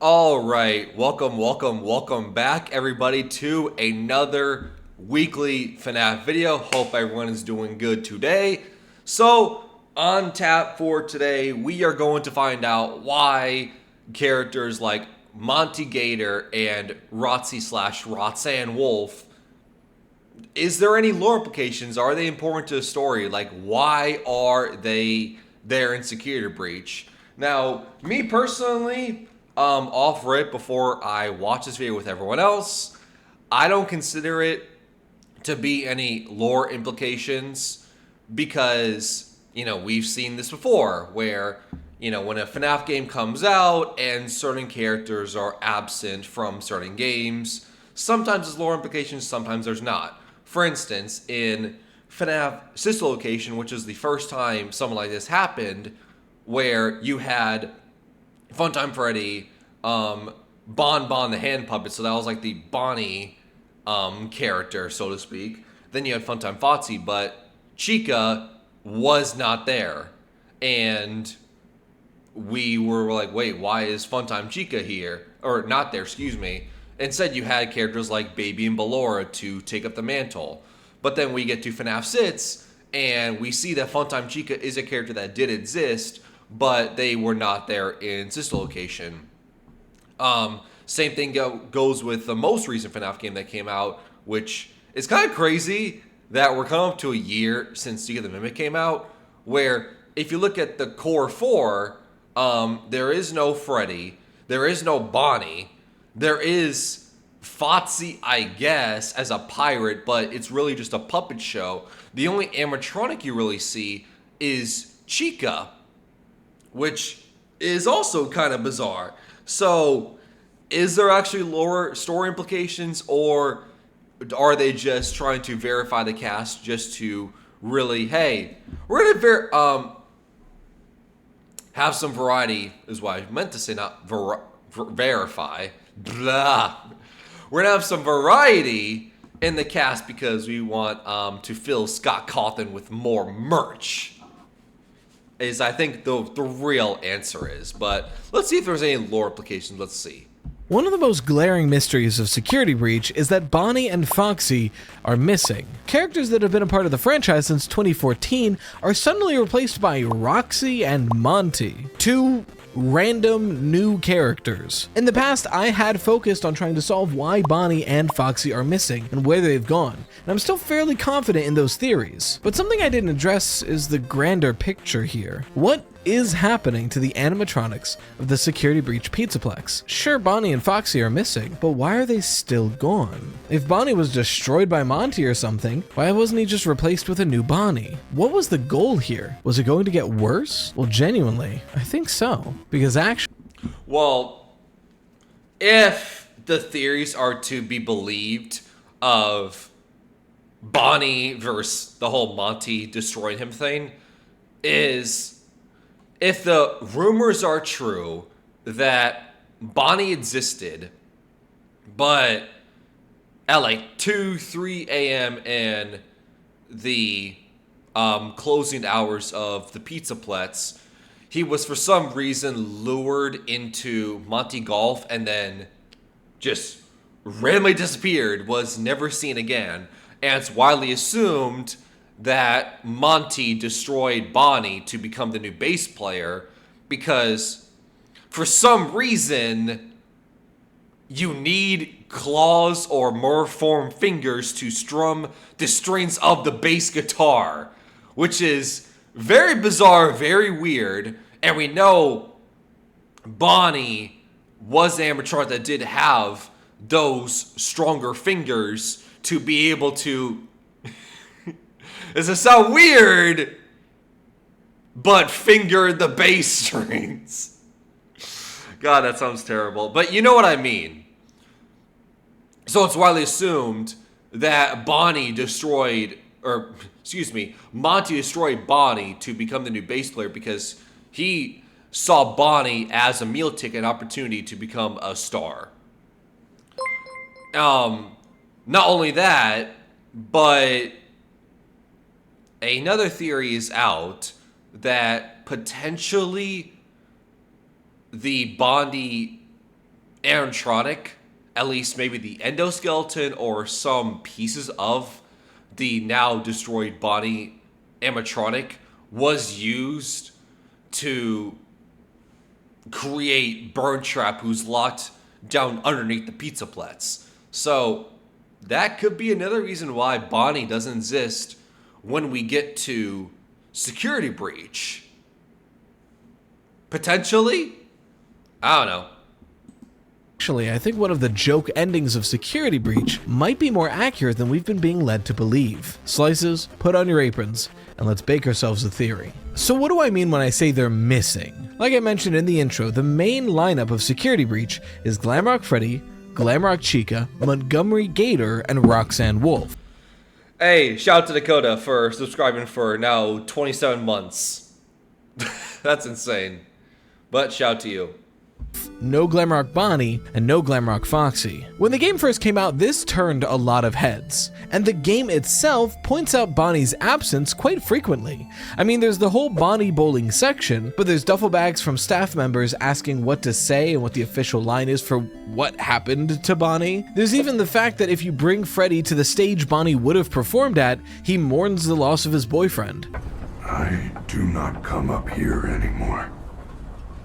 All right, welcome back, everybody, to another weekly FNAF video. Hope everyone is doing good today. So, on tap for today, we are going to find out why characters like Monty Gator and Rotzi slash Roxanne Wolf, is there any lore implications? Are they important to the story? Like, why are they there in Security Breach? Now, me personally, off rip before I watch this video with everyone else, I don't consider it to be any lore implications because, we've seen this before where, when a FNAF game comes out and certain characters are absent from certain games, sometimes there's lore implications, sometimes there's not. For instance, in FNAF Sister Location, which is the first time something like this happened, where you had Funtime Freddy, Bon the hand puppet, so that was like the Bonnie character, so to speak. Then you had Funtime Foxy, but Chica was not there. And we were like, wait, why is Funtime Chica here? Or not there, excuse me. Instead, you had characters like Baby and Ballora to take up the mantle. But then we get to FNAF 6, and we see that Funtime Chica is a character that did exist, but they were not there in Sister Location. Same thing goes with the most recent FNAF game that came out, which is kind of crazy that we're coming up to a year since Seek of the Mimic came out, where if you look at the core four, there is no Freddy, there is no Bonnie, there is Foxy, I guess, as a pirate, but it's really just a puppet show. The only animatronic you really see is Chica, which is also kind of bizarre. So, is there actually lore story implications, or are they just trying to verify the cast just to really, hey, we're gonna have some variety, is what I meant to say, not verify. Blah. We're gonna have some variety in the cast because we want to fill Scott Cawthon with more merch. Is I think the real answer is. But let's see if there's any lore implications. Let's see. One of the most glaring mysteries of Security Breach is that Bonnie and Foxy are missing. Characters that have been a part of the franchise since 2014 are suddenly replaced by Roxy and Monty, two random new characters. In the past, I had focused on trying to solve why Bonnie and Foxy are missing and where they've gone, and I'm still fairly confident in those theories. But something I didn't address is the grander picture here. What is happening to the animatronics of the Security Breach Pizzaplex? Sure, Bonnie and Foxy are missing, but why are they still gone? If Bonnie was destroyed by Monty or something, why wasn't he just replaced with a new Bonnie? What was the goal here? Was it going to get worse? Well, genuinely, I think so. Because actually... Well, if the theories are to be believed of Bonnie versus the whole Monty destroying him thing, is... if the rumors are true that Bonnie existed, but at like 2, 3 a.m. in the closing hours of the Pizzaplex, he was for some reason lured into Monty Golf and then just randomly disappeared, was never seen again, and it's widely assumed that Monty destroyed Bonnie to become the new bass player because for some reason you need claws or more form fingers to strum the strings of the bass guitar, which is very bizarre, very weird. And we know Bonnie was an animatronic that did have those stronger fingers to be able to... Does it sound weird? But finger the bass strings. God, that sounds terrible. But you know what I mean. So it's widely assumed that Monty destroyed Bonnie to become the new bass player because he saw Bonnie as a meal ticket, an opportunity to become a star. Not only that, but another theory is out that potentially the Bonnie animatronic, at least maybe the endoskeleton or some pieces of the now destroyed Bonnie animatronic was used to create Burntrap, who's locked down underneath the Pizzaplex. So that could be another reason why Bonnie doesn't exist when we get to Security Breach. Potentially? I don't know. Actually, I think one of the joke endings of Security Breach might be more accurate than we've been being led to believe. Slices, put on your aprons, and let's bake ourselves a theory. So what do I mean when I say they're missing? Like I mentioned in the intro, the main lineup of Security Breach is Glamrock Freddy, Glamrock Chica, Montgomery Gator, and Roxanne Wolf. Hey, shout out to Dakota for subscribing for now 27 months. That's insane. But shout out to you. No Glamrock Bonnie, and no Glamrock Foxy. When the game first came out, this turned a lot of heads, and the game itself points out Bonnie's absence quite frequently. I mean, there's the whole Bonnie bowling section, but there's duffel bags from staff members asking what to say and what the official line is for what happened to Bonnie. There's even the fact that if you bring Freddy to the stage Bonnie would have performed at, he mourns the loss of his boyfriend. I do not come up here anymore.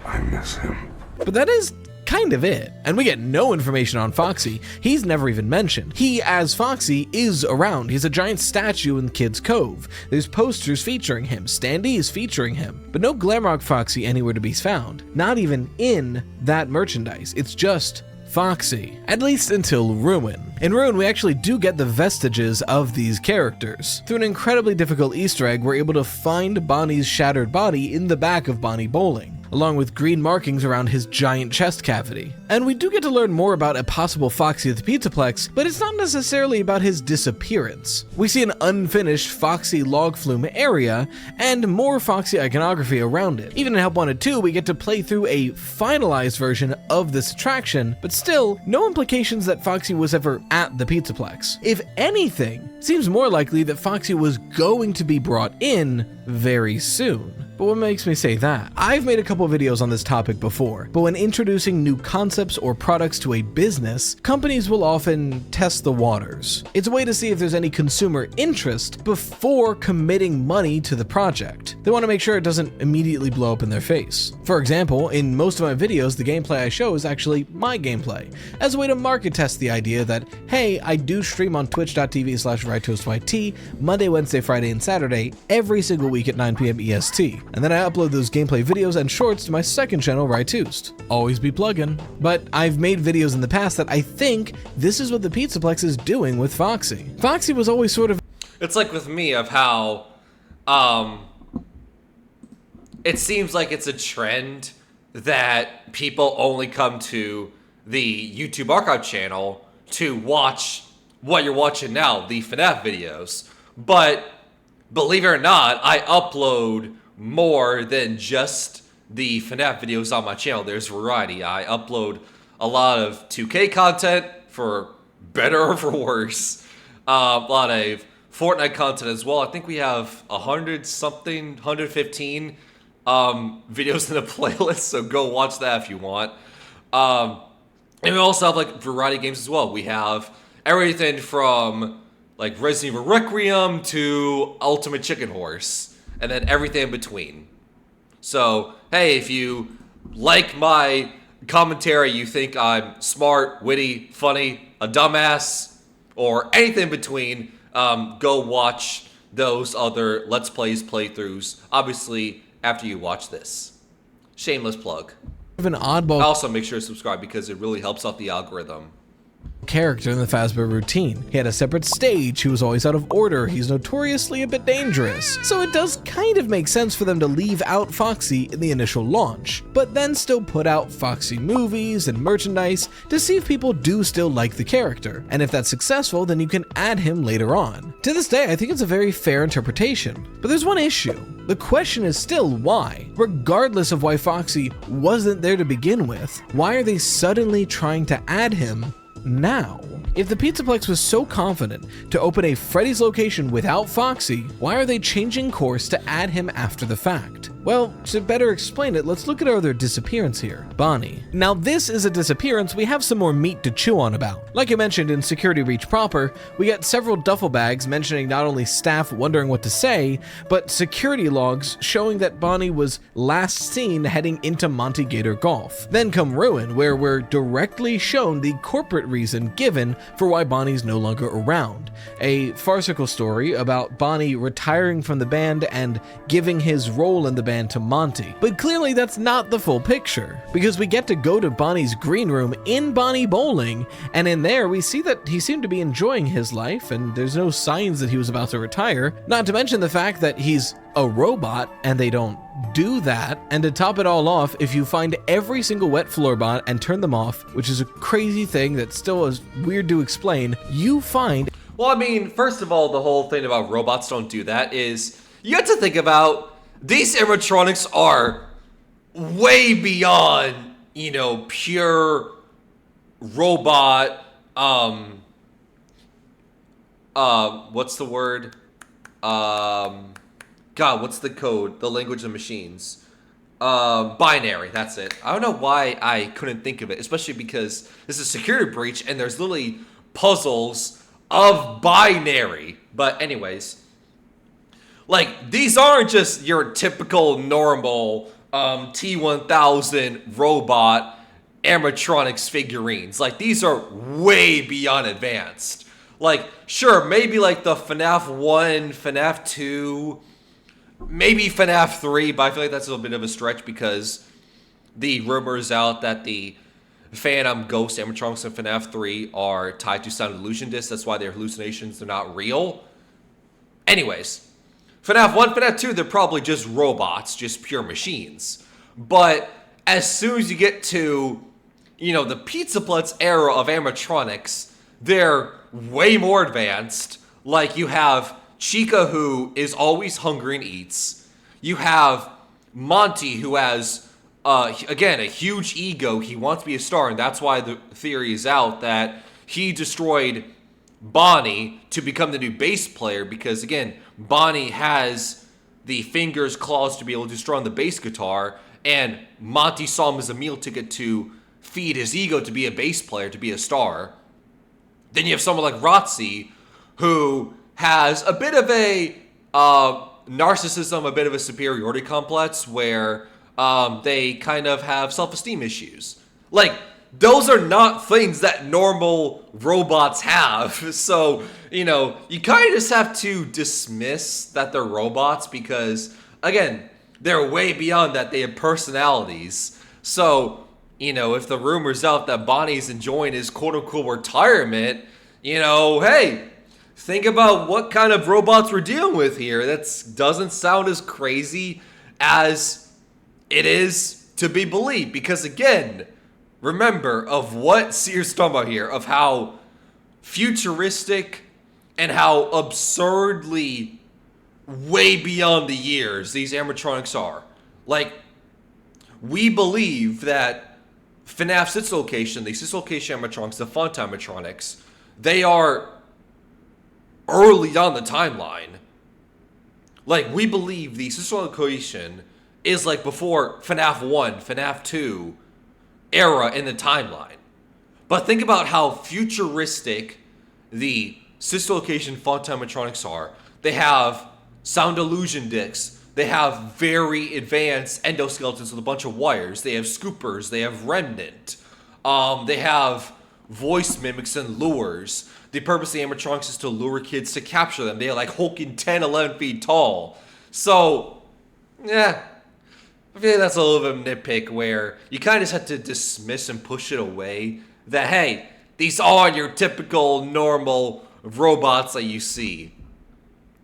I miss him. But that is kind of it. And we get no information on Foxy. He's never even mentioned. He, as Foxy, is around. He's a giant statue in Kids Cove. There's posters featuring him, standees featuring him, but no Glamrock Foxy anywhere to be found. Not even in that merchandise. It's just Foxy. At least until Ruin. In Ruin, we actually do get the vestiges of these characters. Through an incredibly difficult Easter egg, we're able to find Bonnie's shattered body in the back of Bonnie Bowling, along with green markings around his giant chest cavity. And we do get to learn more about a possible Foxy at the Pizzaplex, but it's not necessarily about his disappearance. We see an unfinished Foxy log flume area, and more Foxy iconography around it. Even in Help Wanted 2, we get to play through a finalized version of this attraction, but still, no implications that Foxy was ever at the Pizzaplex. If anything, seems more likely that Foxy was going to be brought in very soon. But what makes me say that? I've made a couple videos on this topic before, but when introducing new concepts or products to a business, companies will often test the waters. It's a way to see if there's any consumer interest before committing money to the project. They want to make sure it doesn't immediately blow up in their face. For example, in most of my videos, the gameplay I show is actually my gameplay, as a way to market test the idea that, hey, I do stream on twitch.tv/RightToastYT Monday, Wednesday, Friday, and Saturday every single week at 9 p.m. EST. And then I upload those gameplay videos and shorts to my second channel, RightToast. Always be plugging. But I've made videos in the past that I think this is what the Pizzaplex is doing with Foxy. Foxy was always sort of... It's like with me of how, it seems like it's a trend that people only come to the YouTube archive channel to watch what you're watching now, the FNAF videos. But believe it or not, I upload more than just the FNAF videos on my channel. There's variety. I upload a lot of 2K content, for better or for worse. A lot of Fortnite content as well. I think we have 115 videos in the playlist, so go watch that if you want. And we also have like variety games as well. We have everything from like Resident Evil Requiem to Ultimate Chicken Horse, and then everything in between. So, hey, if you like my commentary, you think I'm smart, witty, funny, a dumbass, or anything in between, go watch those other Let's Plays, playthroughs, obviously, after you watch this. Shameless plug. an oddball Also, make sure to subscribe because it really helps out the algorithm. Character in the Fazbear routine. He had a separate stage, he was always out of order, he's notoriously a bit dangerous. So it does kind of make sense for them to leave out Foxy in the initial launch, but then still put out Foxy movies and merchandise to see if people do still like the character. And if that's successful, then you can add him later on. To this day, I think it's a very fair interpretation. But there's one issue. The question is still why? Regardless of why Foxy wasn't there to begin with, why are they suddenly trying to add him now? If the Pizzaplex was so confident to open a Freddy's location without Foxy, why are they changing course to add him after the fact? Well, to better explain it, let's look at our other disappearance here, Bonnie. Now this is a disappearance we have some more meat to chew on about. Like I mentioned in Security Breach proper, we get several duffel bags mentioning not only staff wondering what to say, but security logs showing that Bonnie was last seen heading into Monty Gator Golf. Then come Ruin, where we're directly shown the corporate reason given for why Bonnie's no longer around. A farcical story about Bonnie retiring from the band and giving his role in the band to Monty. But clearly that's not the full picture, because we get to go to Bonnie's green room in Bonnie Bowling, and in there we see that he seemed to be enjoying his life and there's no signs that he was about to retire, not to mention the fact that he's a robot and they don't do that. And to top it all off, if you find every single wet floor bot and turn them off, which is a crazy thing that still is weird to explain, you find... Well, I mean, first of all, the whole thing about robots don't do that is you have to think about these animatronics are way beyond, you know, pure robot, what's the word? God, what's the code? The language of machines. Binary, that's it. I don't know why I couldn't think of it, especially because this is a security breach and there's literally puzzles of binary. But anyways, like, these aren't just your typical normal T-1000 robot animatronics figurines. Like, these are way beyond advanced. Like, sure, maybe like the FNAF 1, FNAF 2, maybe FNAF 3, but I feel like that's a little bit of a stretch because the rumors out that the Phantom Ghost animatronics in FNAF 3 are tied to sound illusion discs. That's why they're hallucinations, they're not real. Anyways, FNAF 1, FNAF 2, they're probably just robots, just pure machines. But as soon as you get to, you know, the Pizza Putz era of animatronics, they're way more advanced. Like, you have Chica, who is always hungry and eats. You have Monty, who has, again, a huge ego. He wants to be a star, and that's why the theory is out that he destroyed Bonnie to become the new bass player, because again, Bonnie has the fingers, claws to be able to strum the bass guitar, and Monty saw him as a meal ticket to feed his ego to be a bass player, to be a star. Then you have someone like Rotzi, who has a bit of a narcissism, a bit of a superiority complex, where they kind of have self-esteem issues. Like, those are not things that normal robots have. So, you know, you kind of just have to dismiss that they're robots because, again, they're way beyond that. They have personalities. So, you know, if the rumor's out that Bonnie's enjoying his quote-unquote retirement, you know, hey, think about what kind of robots we're dealing with here. That doesn't sound as crazy as it is to be believed. Because, again, remember of what Sears talking about here, of how futuristic and how absurdly way beyond the years these animatronics are. Like, we believe that FNAF's its location, the its location animatronics, the font animatronics, they are early on the timeline. Like, we believe the its location is like before FNAF 1, FNAF 2 era in the timeline. But think about how futuristic the sister location font animatronics are. They have sound illusion discs. They have very advanced endoskeletons with a bunch of wires. They have scoopers. They have remnant. They have voice mimics and lures. The purpose of the animatronics is to lure kids to capture them. They are like hulking 10, 11 feet tall. So, yeah, I feel like that's a little bit of a nitpick where you kind of just have to dismiss and push it away. That, hey, these are your typical normal robots that you see.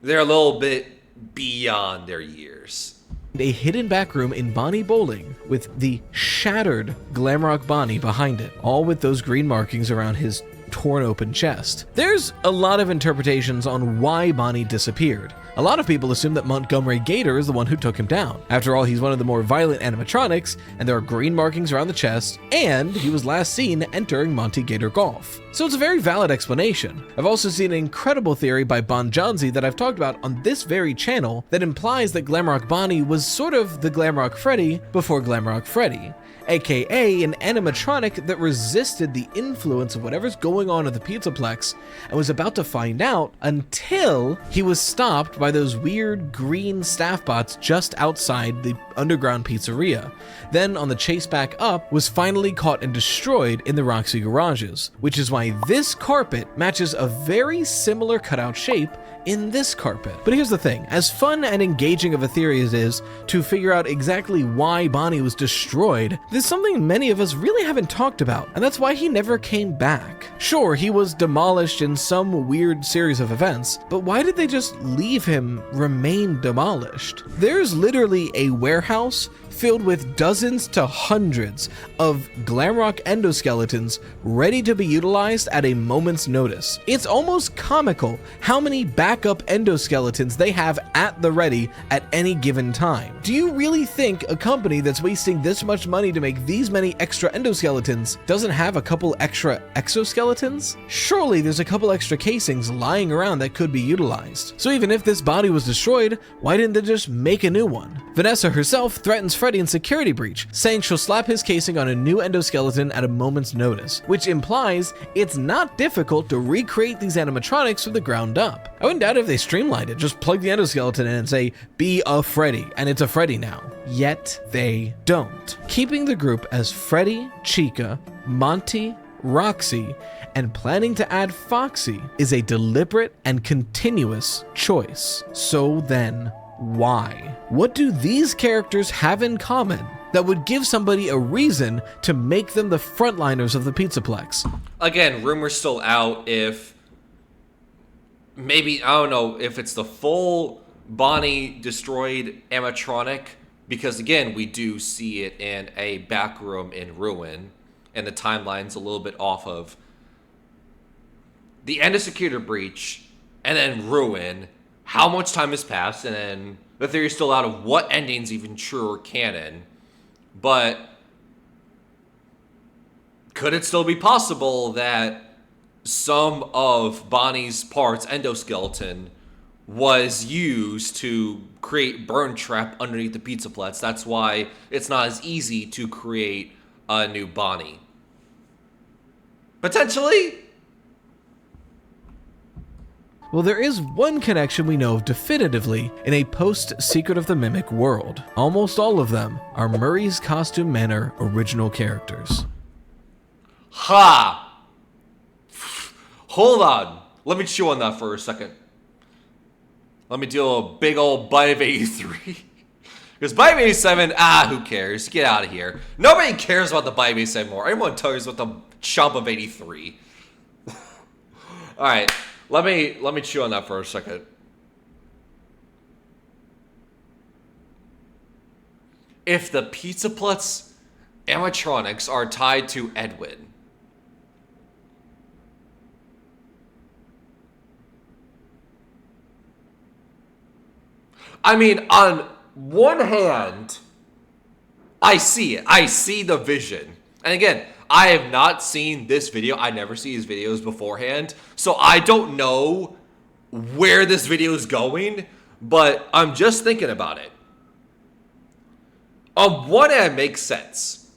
They're a little bit beyond their years. A hidden back room in Bonnie Bowling with the shattered Glamrock Bonnie behind it, all with those green markings around his torn open chest. There's a lot of interpretations on why Bonnie disappeared. A lot of people assume that Montgomery Gator is the one who took him down. After all, he's one of the more violent animatronics, and there are green markings around the chest, and he was last seen entering Monty Gator Golf. So it's a very valid explanation. I've also seen an incredible theory by Bonjanzi that I've talked about on this very channel that implies that Glamrock Bonnie was sort of the Glamrock Freddy before Glamrock Freddy, aka an animatronic that resisted the influence of whatever's going on at the Pizzaplex and was about to find out until he was stopped by those weird green staff bots just outside the underground pizzeria. Then on the chase back up, was finally caught and destroyed in the Roxy garages, which is why this carpet matches a very similar cutout shape in this carpet. But here's the thing, as fun and engaging of a theory as it is to figure out exactly why Bonnie was destroyed, there's something many of us really haven't talked about, and that's why he never came back. Sure, he was demolished in some weird series of events, but why did they just leave him remain demolished? There's literally a warehouse filled with dozens to hundreds of Glamrock endoskeletons ready to be utilized at a moment's notice. It's almost comical how many backup endoskeletons they have at the ready at any given time. Do you really think a company that's wasting this much money to make these many extra endoskeletons doesn't have a couple extra exoskeletons? Surely there's a couple extra casings lying around that could be utilized. So even if this body was destroyed, why didn't they just make a new one? Vanessa herself threatens Freddy in Security Breach, saying she'll slap his casing on a new endoskeleton at a moment's notice, which implies it's not difficult to recreate these animatronics from the ground up. I wouldn't doubt if they streamlined it, just plug the endoskeleton in and say, be a Freddy, and it's a Freddy now. Yet they don't. Keeping the group as Freddy, Chica, Monty, Roxy, and planning to add Foxy is a deliberate and continuous choice. So then, why? What do these characters have in common that would give somebody a reason to make them the frontliners of the Pizzaplex? Again, rumors still out if maybe, I don't know, if it's the full Bonnie destroyed animatronic, because again, we do see it in a back room in Ruin, and the timeline's a little bit off of the end of Security Breach and then Ruin. How much time has passed, and then the theory's still out of what ending's even true or canon. But could it still be possible that some of Bonnie's parts, endoskeleton, was used to create burn trap underneath the Pizzaplex? That's why it's not as easy to create a new Bonnie. Potentially? Well, there is one connection we know of definitively in a post-Secret of the Mimic world. Almost all of them are Murray's Costume Manor original characters. Ha! Hold on. Let me chew on that for a second. Let me do a big old bite of 83. Because bite of 87, who cares? Get out of here. Nobody cares about the bite of 87 anymore. Everyone cares about the chump of 83. Alright. Let me chew on that for a second. If the Pizzaplex animatronics are tied to Edwin, I mean, on one hand, I see it. I see the vision. And again, I have not seen this video. I never see his videos beforehand. So I don't know where this video is going, but I'm just thinking about it. On one hand, it makes sense.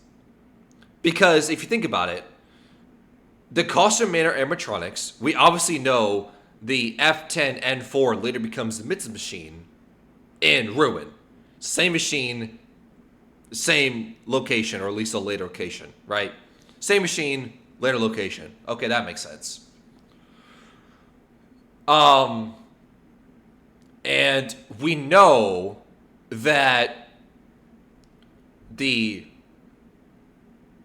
Because if you think about it, the Costume Manor animatronics, we obviously know the F10N4 later becomes the Mitz machine in Ruin. Same machine, same location, or at least a later location, right? Same machine, later location. Okay, that makes sense. And we know that the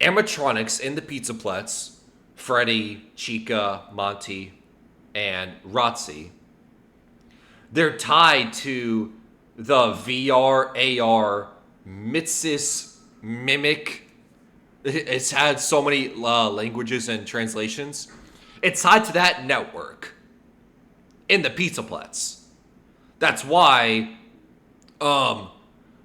animatronics in the Pizzaplex, Freddy, Chica, Monty, and Roxy, they're tied to the VR, AR, Mitsis, Mimic. It's had so many languages and translations. It's tied to that network in the Pizzaplex. That's why the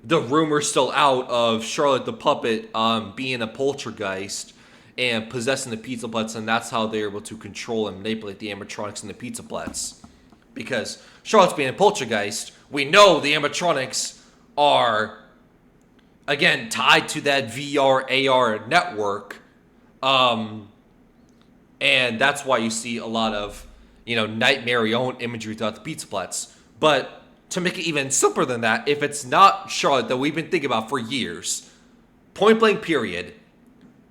rumor's still out of Charlotte the Puppet being a poltergeist and possessing the pizza putz, and that's how they're able to control and manipulate the animatronics and the pizza putz. Because Charlotte's being a poltergeist, we know the animatronics are, again, tied to that VR, AR network, and that's why you see a lot of, nightmare-own imagery throughout the pizza putz. But to make it even simpler than that, if it's not Charlotte that we've been thinking about for years, point blank period,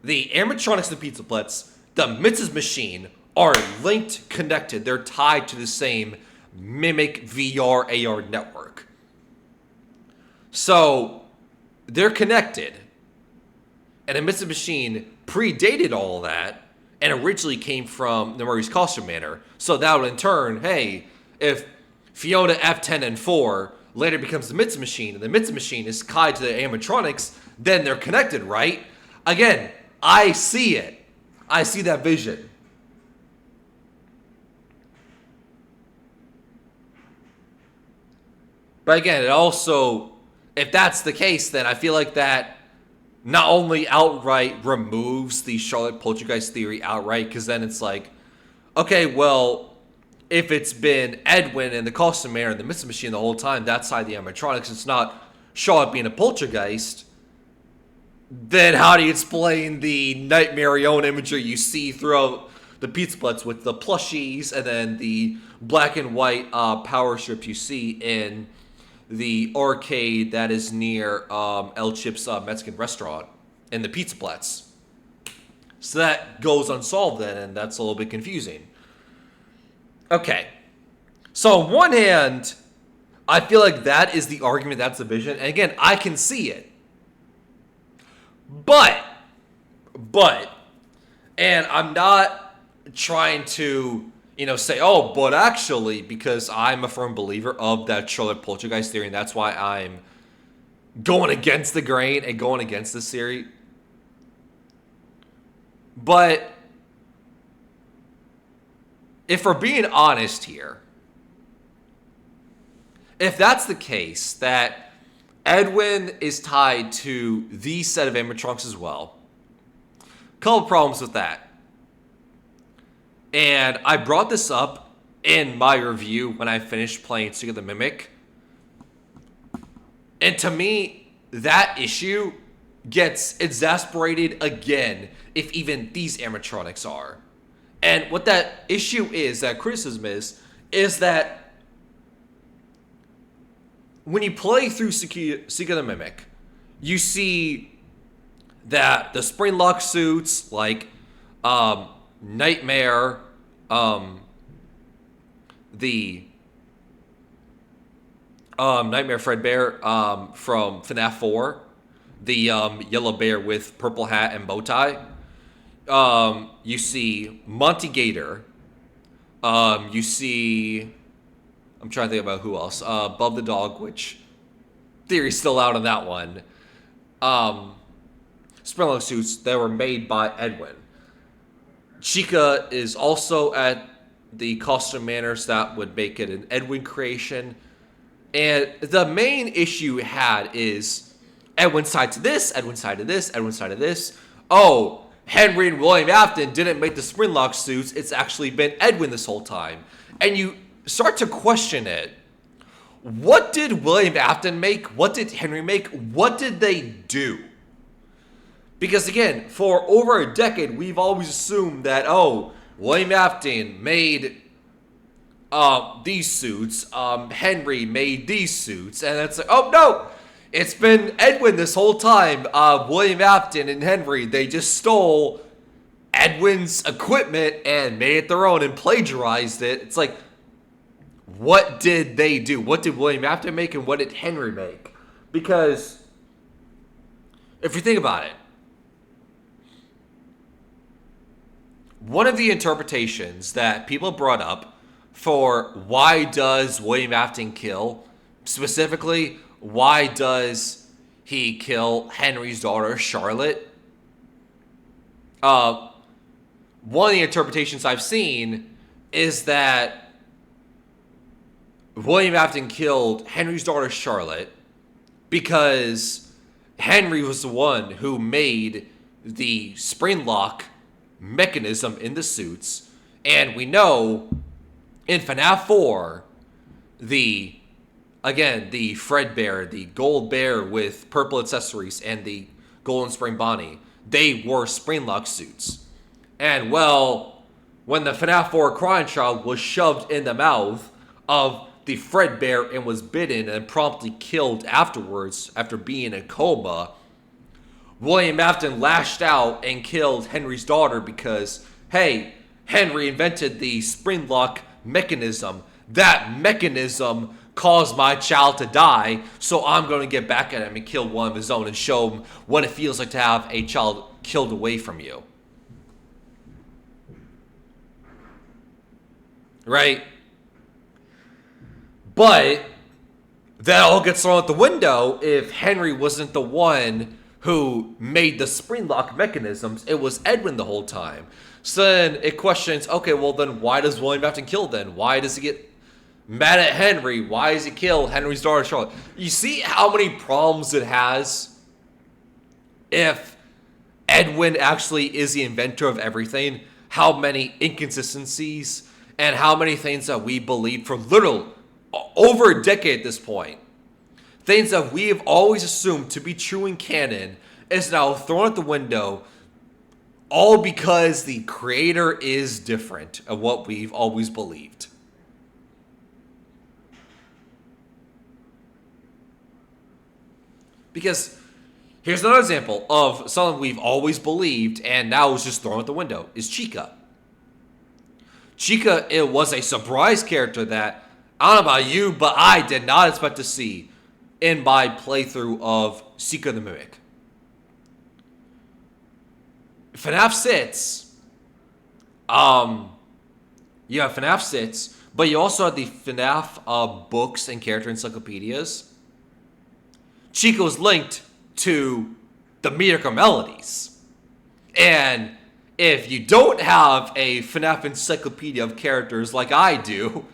the animatronics and the pizza putz, the Mrs. Machine, are linked, connected. They're tied to the same mimic VR AR network. So they're connected. And the Mrs. Machine predated all of that and originally came from the Murray's Costume Manor. So that would in turn, hey, if Fiona, F10, and 4 later becomes the Mrs. Machine, and the Mrs. Machine is tied to the animatronics, then they're connected, right? Again, I see it. I see that vision. But again, it also, if that's the case, then I feel like that not only outright removes the Charlotte poltergeist theory outright, because then it's like, okay, well, if it's been Edwin and the costume mayor and the Mrs. Machine the whole time, that side of the animatronics, it's not Charlotte being a poltergeist, then how do you explain the nightmare-own imagery you see throughout the pizza putz with the plushies and then the black and white power strips you see in the arcade that is near El Chip's Mexican restaurant in the pizza putz? So that goes unsolved then, and that's a little bit confusing. Okay. So on one hand, I feel like that is the argument, that's the vision. And again, I can see it. But, and I'm not trying to, say, oh, but actually, because I'm a firm believer of that Charlotte poltergeist theory, and that's why I'm going against the grain and going against this theory. But if we're being honest here, if that's the case, that Edwin is tied to the set of animatronics as well, couple problems with that. And I brought this up in my review when I finished playing Secret of the Mimic. And to me, that issue gets exasperated again if even these animatronics are. And what that issue is, that criticism is that when you play through Secret of the Mimic, you see that the spring lock suits, like Nightmare, the Nightmare Fredbear from FNAF 4, the yellow bear with purple hat and bow tie. You see Monty Gator. You see, I'm trying to think about who else. Bub the dog, which theory's still out on that one. Springlock suits that were made by Edwin. Chica is also at the costume manors that would make it an Edwin creation. And the main issue we had is Edwin's side to this, Edwin's side to this, Edwin's side to this. Oh, Henry and William Afton didn't make the Springlock suits. It's actually been Edwin this whole time. And you start to question it. What did William Afton make? What did Henry make? What did they do? Because again, for over a decade, we've always assumed that, oh, William Afton made these suits. Henry made these suits. And it's like, oh, no. It's been Edwin this whole time. William Afton and Henry, they just stole Edwin's equipment and made it their own and plagiarized it. It's like, what did they do? What did William Afton make and what did Henry make? Because if you think about it, one of the interpretations that people brought up for why does William Afton kill, specifically, why does he kill Henry's daughter, Charlotte? One of the interpretations I've seen is that William Afton killed Henry's daughter, Charlotte, because Henry was the one who made the spring lock mechanism in the suits. And we know in FNAF 4, the Fred Bear, the gold bear with purple accessories, and the golden spring Bonnie, they wore spring lock suits. And well, when the FNAF 4 crying child was shoved in the mouth of the Fred Bear and was bitten and promptly killed afterwards after being in a coma, William Afton lashed out and killed Henry's daughter because, hey, Henry invented the spring lock mechanism. That mechanism caused my child to die, so I'm going to get back at him and kill one of his own and show him what it feels like to have a child killed away from you. Right? But that all gets thrown out the window if Henry wasn't the one who made the spring lock mechanisms. It was Edwin the whole time. So then it questions, okay, well then why does William Afton kill then? Why does he get mad at Henry? Why does he kill Henry's daughter Charlotte? You see how many problems it has if Edwin actually is the inventor of everything? How many inconsistencies and how many things that we believed for literal over a decade at this point. Things that we have always assumed to be true in canon is now thrown out the window, all because the creator is different of what we've always believed. Because here's another example of something we've always believed and now is just thrown out the window, is Chica. Chica, it was a surprise character that, I don't know about you, but I did not expect to see in my playthrough of Seeker the Mimic. FNAF 6, you have FNAF 6, but you also have the FNAF books and character encyclopedias. Chica was linked to the Miracle Melodies. And if you don't have a FNAF encyclopedia of characters like I do,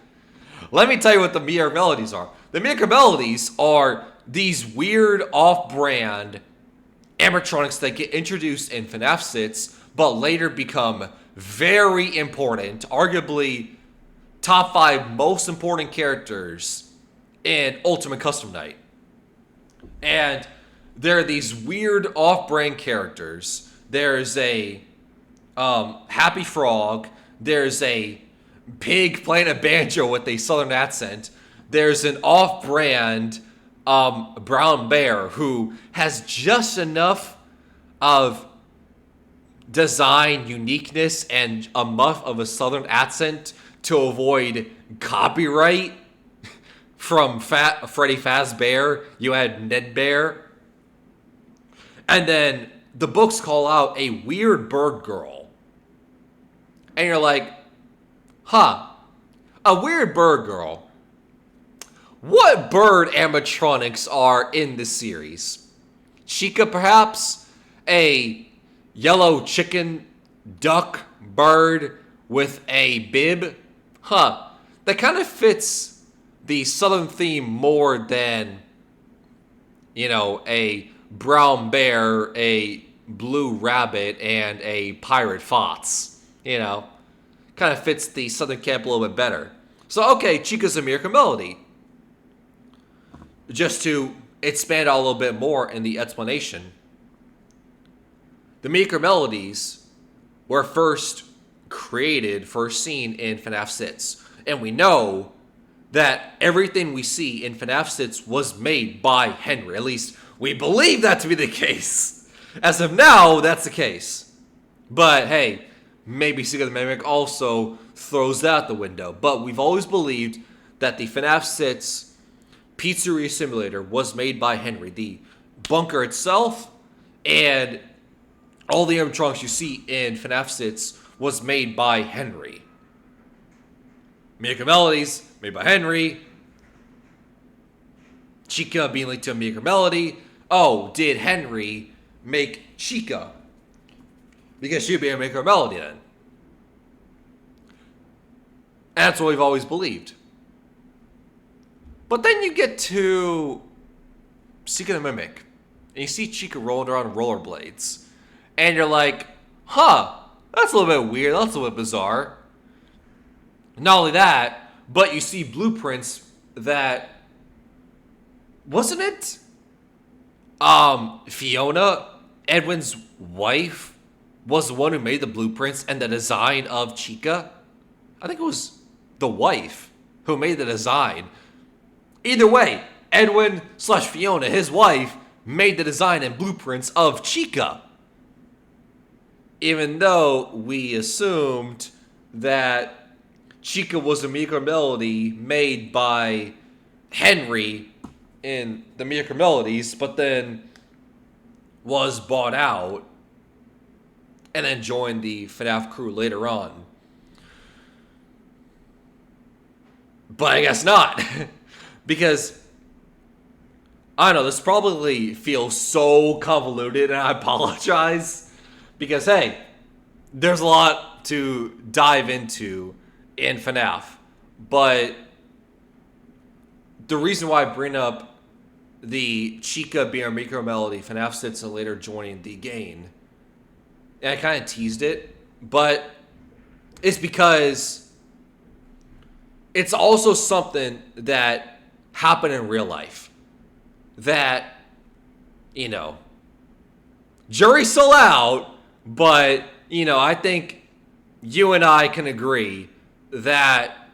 let me tell you what the Miracle Melodies are. The Miracle Melodies are these weird off-brand animatronics that get introduced in FNAF 6, but later become very important, arguably top 5 most important characters in Ultimate Custom Night. And there are these weird off-brand characters. There's a Happy Frog. There's a pig playing a banjo with a southern accent. There's an off-brand brown bear who has just enough of design uniqueness and enough of a southern accent to avoid copyright from Freddy Fazbear. You had Ned Bear. And then the books call out a weird bird girl. And you're like, huh, a weird bird girl. What bird animatronics are in this series? Chica, perhaps? A yellow chicken, duck, bird with a bib? Huh, that kind of fits the southern theme more than, you know, a brown bear, a blue rabbit, and a pirate fox. You know, kind of fits the southern camp a little bit better. So, okay, Chica's a Miracle Melody. Just to expand out a little bit more in the explanation, the Miracle Melodies were first seen in FNAF 6. And we know that everything we see in FNAF 6 was made by Henry. At least we believe that to be the case. As of now, that's the case. But hey, maybe Seeker the Mimic also throws that out the window. But we've always believed that the FNAF 6 Pizzeria Simulator was made by Henry. The bunker itself and all the animatronics you see in FNAF 6 was made by Henry. Miracle Melodies, made by Henry. Chica being linked to a Miracle Melody. Oh, did Henry make Chica? Because she'd be a Miracle Melody then. And that's what we've always believed. But then you get to Seeker the Mimic, and you see Chica rolling around rollerblades. And you're like, huh, that's a little bit weird. That's a little bit bizarre. Not only that, but you see blueprints that, wasn't it? Fiona, Edwin's wife, was the one who made the blueprints and the design of Chica. I think it was the wife who made the design. Either way, Edwin / Fiona, his wife, made the design and blueprints of Chica. Even though we assumed that Chica was a Melody made by Henry in the Melodies, but then was bought out and then joined the FNAF crew later on. But I guess not. Because, I don't know, this probably feels so convoluted, and I apologize. Because, hey, there's a lot to dive into in FNAF. But the reason why I bring up the Chica being a Micro Melody, FNAF Citizen later joining the game, and I kind of teased it, but it's because it's also something that happened in real life. That, you know, jury's still out, but, you know, I think you and I can agree that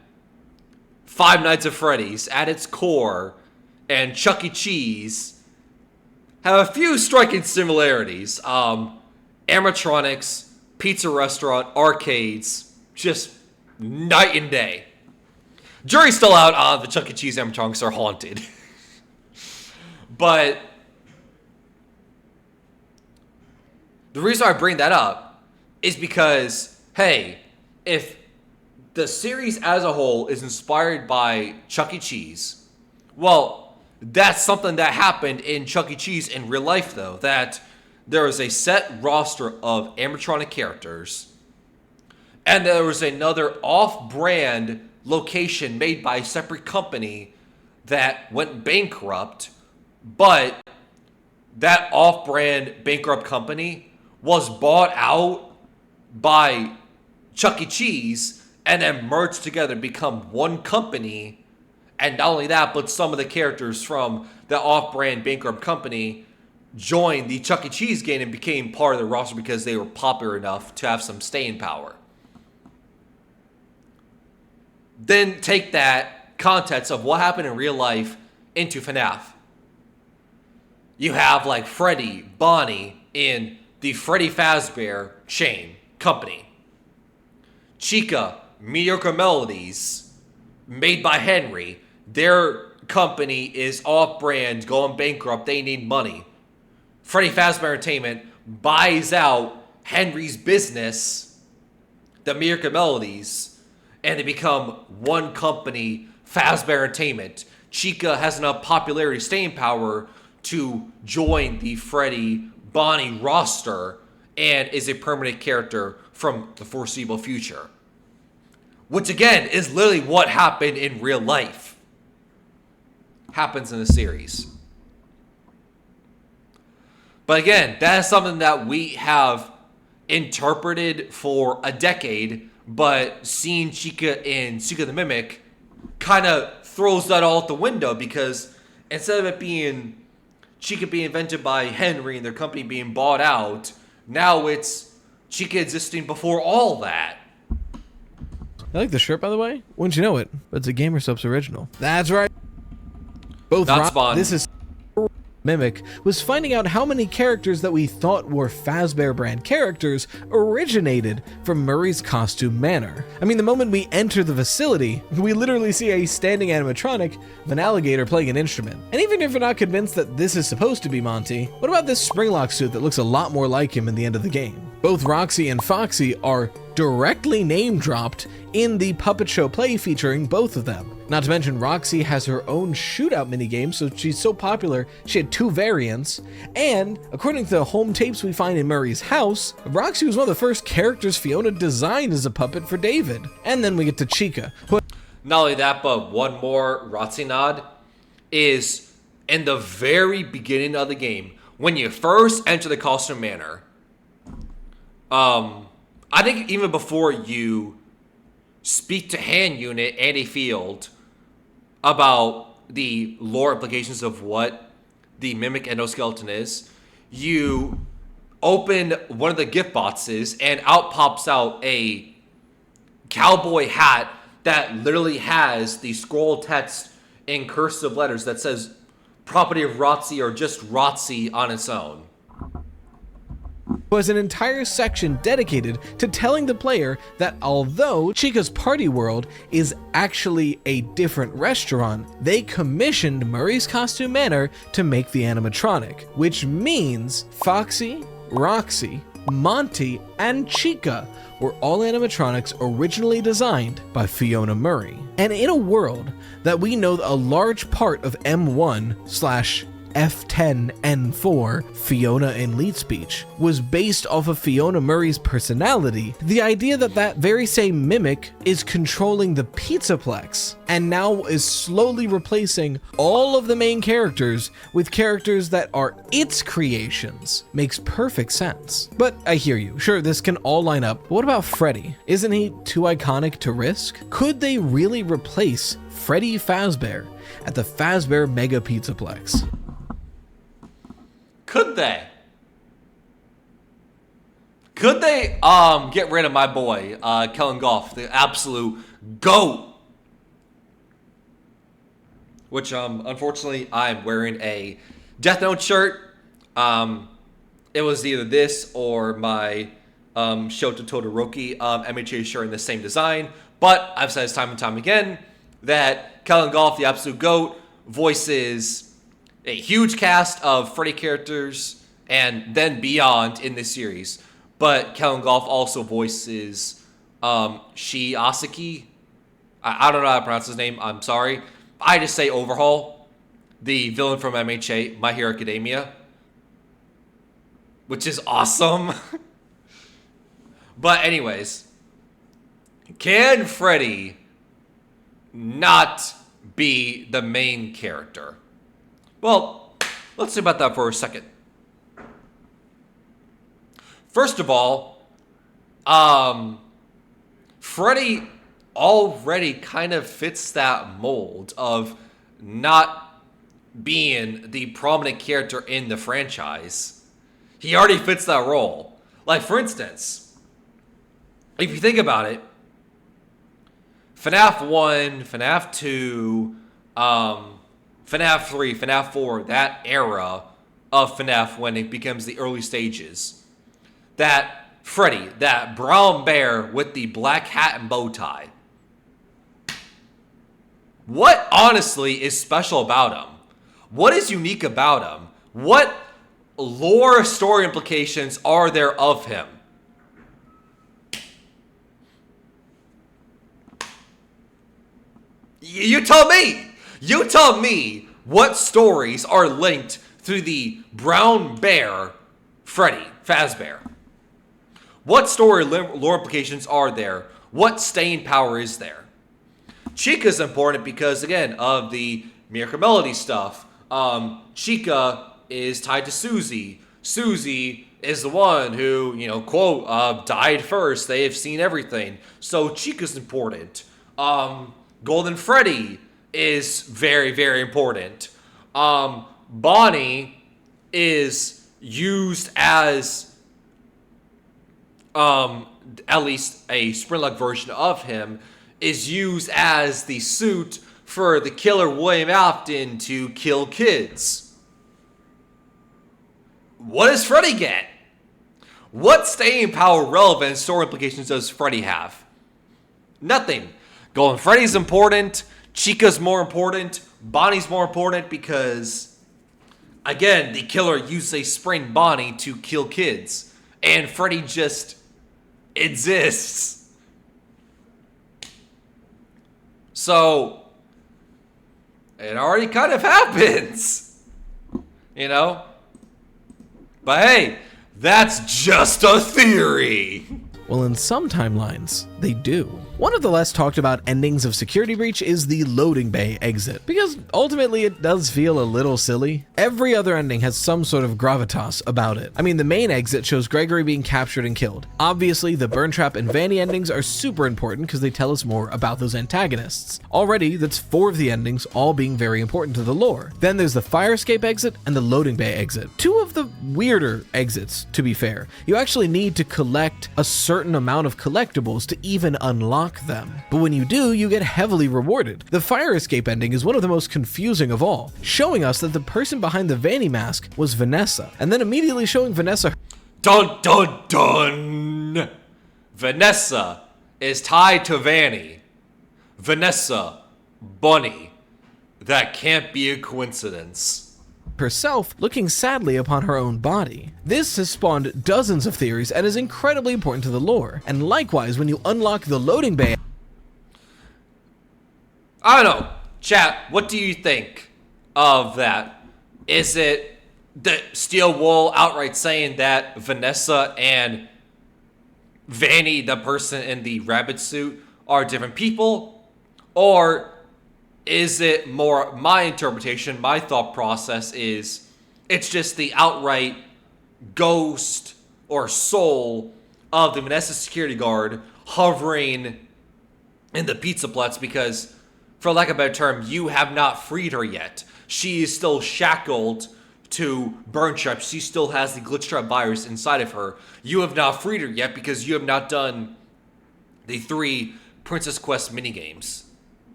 Five Nights at Freddy's, at its core, and Chuck E. Cheese have a few striking similarities. Animatronics, pizza restaurant, arcades, just night and day. Jury's still out on the Chuck E. Cheese animatronics are haunted. But the reason I bring that up is because, hey, if the series as a whole is inspired by Chuck E. Cheese, well, that's something that happened in Chuck E. Cheese in real life, though, that there was a set roster of animatronic characters, and there was another off-brand location made by a separate company that went bankrupt, but that off-brand bankrupt company was bought out by Chuck E. Cheese and then merged together to become one company. And not only that, but some of the characters from the off-brand bankrupt company joined the Chuck E. Cheese game and became part of the roster because they were popular enough to have some staying power. Then take that context of what happened in real life into FNAF. You have like Freddy, Bonnie in the Freddy Fazbear chain company. Chica, Mediocre Melodies, made by Henry. Their company is off-brand, going bankrupt. They need money. Freddy Fazbear Entertainment buys out Henry's business, the Mediocre Melodies, and they become one company, Fazbear Entertainment. Chica has enough popularity, staying power to join the Freddy Bonnie roster and is a permanent character from the foreseeable future. Which again is literally what happened in real life. Happens in the series. But again, that is something that we have interpreted for a decade, but seeing Chica in Chica the Mimic kind of throws that all out the window, because instead of it being Chica being invented by Henry and their company being bought out, now it's Chica existing before all that. I like the shirt, by the way. Wouldn't you know it? But it's a Gamer Subs original. That's right. Both Not spawned. This is Mimic was finding out how many characters that we thought were Fazbear brand characters originated from Murray's Costume Manor. I mean, the moment we enter the facility, we literally see a standing animatronic of an alligator playing an instrument. And even if you're not convinced that this is supposed to be Monty, what about this Springlock suit that looks a lot more like him in the end of the game? Both Roxy and Foxy are directly name-dropped in the Puppet Show play featuring both of them. Not to mention, Roxy has her own shootout minigame, so she's so popular, she had 2 variants. And, according to the home tapes we find in Murray's house, Roxy was one of the first characters Fiona designed as a puppet for David. And then we get to Chica, who... Not only that, but one more Roxy nod is in the very beginning of the game, when you first enter the Costume Manor, I think even before you speak to hand unit and a field about the lore implications of what the mimic endoskeleton is, you open one of the gift boxes and out pops out a cowboy hat that literally has the scroll text in cursive letters that says property of Rotzi or just Rotzi on its own. Was an entire section dedicated to telling the player that although Chica's Party World is actually a different restaurant, they commissioned Murray's Costume Manor to make the animatronic, which means Foxy, Roxy, Monty, and Chica were all animatronics originally designed by Fiona Murray. And in a world that we know a large part of M1/F10N4, Fiona in Lead Speech, was based off of Fiona Murray's personality, the idea that that very same mimic is controlling the Pizzaplex and now is slowly replacing all of the main characters with characters that are its creations makes perfect sense. But I hear you, sure, this can all line up, but what about Freddy? Isn't he too iconic to risk? Could they really replace Freddy Fazbear at the Fazbear Mega Pizzaplex? Could they? Could they get rid of my boy, Kellen Goff, the absolute GOAT? Which, unfortunately, I'm wearing a Death Note shirt. It was either this or my Shoto Todoroki MHA shirt in the same design. But I've said this time and time again that Kellen Goff, the absolute GOAT, voices a huge cast of Freddy characters and then beyond in this series. But Kellen Goff also voices Shi Asaki. I don't know how to pronounce his name. I'm sorry. I just say Overhaul, the villain from MHA, My Hero Academia, which is awesome. But anyways, can Freddy not be the main character? Well, let's think about that for a second. First of all, Freddy already kind of fits that mold of not being the prominent character in the franchise. He already fits that role. Like, for instance, if you think about it, FNAF 1, FNAF 2, FNAF 3, FNAF 4, that era of FNAF when it becomes the early stages, that Freddy, that brown bear with the black hat and bow tie, what honestly is special about him? What is unique about him? What lore story implications are there of him? You tell me! You tell me what stories are linked through the brown bear Freddy Fazbear. What story lore implications are there? What staying power is there? Chica's important because, again, of the Miracle Melody stuff. Chica is tied to Susie. Susie is the one who, quote, died first. They have seen everything. So Chica's important. Golden Freddy is very, very important. Bonnie is used as, at least a Sprint-like version of him, is used as the suit for the killer William Afton to kill kids. What does Freddy get? What staying power, relevant story implications does Freddy have? Nothing. Golden Freddy's important. Chica's more important. Bonnie's more important because, again, the killer used a spring Bonnie to kill kids. And Freddy just exists. So, it already kind of happens. But hey, that's just a theory. Well, in some timelines, they do. One of the less talked about endings of Security Breach is the loading bay exit, because ultimately it does feel a little silly. Every other ending has some sort of gravitas about it. I mean, the main exit shows Gregory being captured and killed. Obviously, the Burn Trap and Vanny endings are super important because they tell us more about those antagonists. Already, that's 4 of the endings, all being very important to the lore. Then there's the fire escape exit and the loading bay exit. 2 of the weirder exits, to be fair. You actually need to collect a certain amount of collectibles to even unlock them. But when you do, you get heavily rewarded. The fire escape ending is one of the most confusing of all, showing us that the person behind the Vanny mask was Vanessa, and then immediately showing Vanessa. Dun dun dun! Vanessa is tied to Vanny. Vanessa, Bunny. That can't be a coincidence. Herself looking sadly upon her own body. This has spawned dozens of theories and is incredibly important to the lore. And likewise, when you unlock the loading bay... I don't know. Chat, what do you think of that? Is it the Steel Wool outright saying that Vanessa and Vanny, the person in the rabbit suit, are different people? Or is it more my interpretation, my thought process is it's just the outright ghost or soul of the Vanessa security guard hovering in the Pizzaplex because, for lack of a better term, you have not freed her yet. She is still shackled to Burn Trap. She still has the Glitch Trap virus inside of her. You have not freed her yet because you have not done the 3 Princess Quest minigames.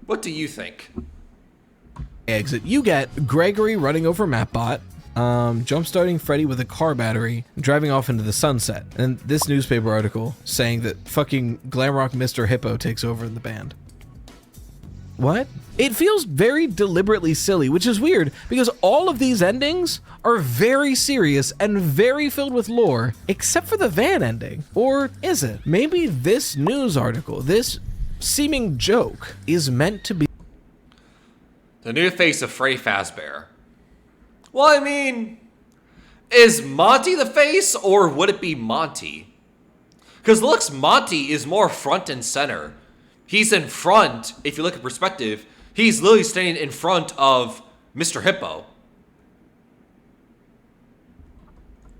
What do you think? Exit. You get Gregory running over Mapbot, jump-starting Freddy with a car battery, driving off into the sunset, and this newspaper article saying that fucking glam rock Mr. Hippo takes over in the band. What? It feels very deliberately silly, which is weird because all of these endings are very serious and very filled with lore, except for the van ending. Or is it? Maybe this news article, this seeming joke, is meant to be the new face of Freddy Fazbear. Well, I mean, is Monty the face or would it be Monty? Because looks, Monty is more front and center. He's in front, if you look at perspective, he's literally standing in front of Mr. Hippo.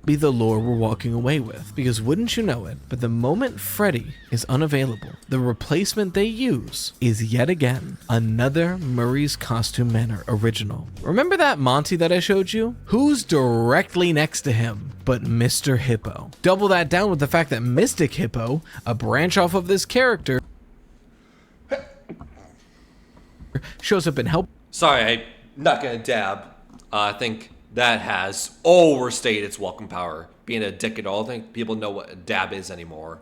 Be the lore we're walking away with, because wouldn't you know it, but the moment Freddy is unavailable, the replacement they use is yet again another Murray's Costume Manor original. Remember that Monty that I showed you? Who's directly next to him but Mr. Hippo? Double that down with the fact that Mystic Hippo, a branch off of this character, shows up and help. Sorry, I'm not gonna dab. I think that has overstayed its welcome power. Being a dick at all, I think people know what a dab is anymore.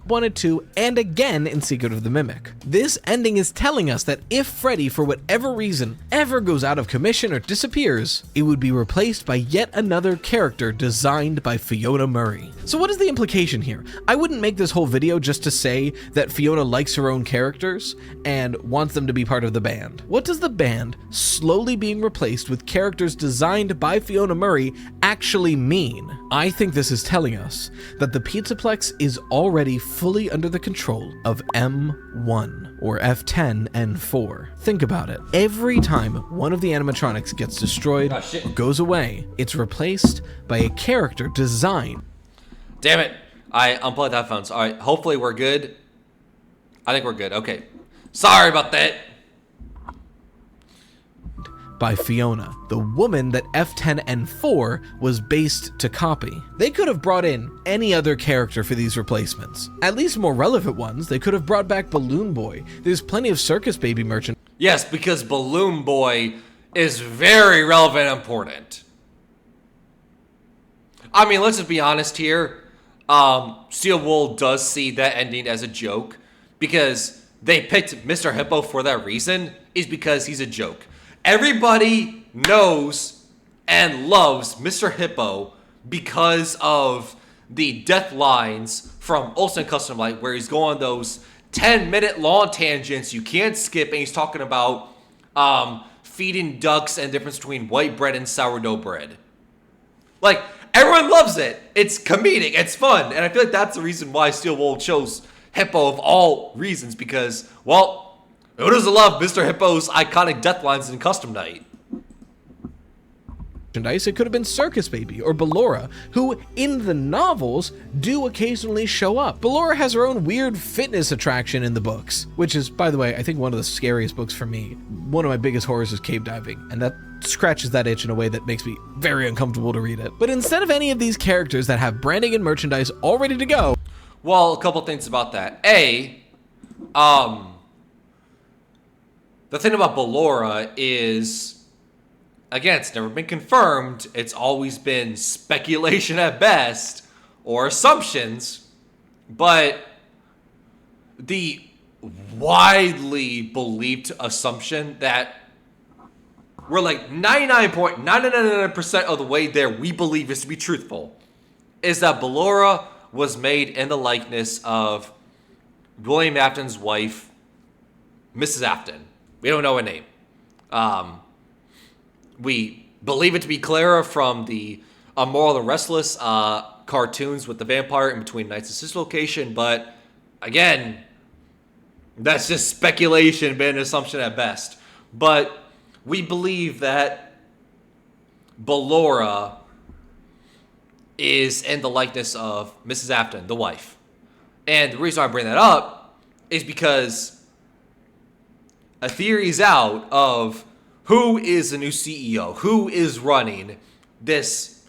Wanted to, and again in Secret of the Mimic. This ending is telling us that if Freddy, for whatever reason, ever goes out of commission or disappears, it would be replaced by yet another character designed by Fiona Murray. So what is the implication here? I wouldn't make this whole video just to say that Fiona likes her own characters and wants them to be part of the band. What does the band slowly being replaced with characters designed by Fiona Murray actually mean? I think this is telling us that the Pizzaplex is already fully under the control of M1 or F10 and 4. Think about it. Every time one of the animatronics gets destroyed or goes away, it's replaced by a character designed. Damn it. I unplugged the headphones. All right, hopefully we're good. I think we're good. Okay. Sorry about that. By Fiona, the woman that F10 and 4 was based to copy. They could have brought in any other character for these replacements. At least more relevant ones. They could have brought back Balloon Boy. There's plenty of Circus Baby merchant. Yes, because Balloon Boy is very relevant and important. I mean, let's just be honest here. Steel Wool does see that ending as a joke because they picked Mr. Hippo for that reason, is because he's a joke. Everybody knows and loves Mr. Hippo because of the death lines from Olsen Custom Light, where he's going those 10-minute long tangents you can't skip, and he's talking about feeding ducks and the difference between white bread and sourdough bread. Like, everyone loves it. It's comedic. It's fun. And I feel like that's the reason why Steel Wool chose Hippo of all reasons because, well, who doesn't love Mr. Hippo's iconic death lines in Custom Night? It could have been Circus Baby or Ballora, who in the novels do occasionally show up. Ballora has her own weird fitness attraction in the books, which is, by the way, I think one of the scariest books for me. One of my biggest horrors is cave diving, and that scratches that itch in a way that makes me very uncomfortable to read it. But instead of any of these characters that have branding and merchandise all ready to go... Well, a couple things about that. The thing about Ballora is... Again, it's never been confirmed. It's always been speculation at best, or assumptions. But the widely believed assumption that we're like 99.999% of the way there we believe is to be truthful is that Ballora was made in the likeness of William Afton's wife, Mrs. Afton. We don't know her name. We believe it to be Clara from the Moral the Restless cartoons with the vampire in between Knights of Sister location, but again, that's just speculation, but an assumption at best. But we believe that Ballora is in the likeness of Mrs. Afton, the wife. And the reason I bring that up is because a theory's out of who is the new CEO, who is running this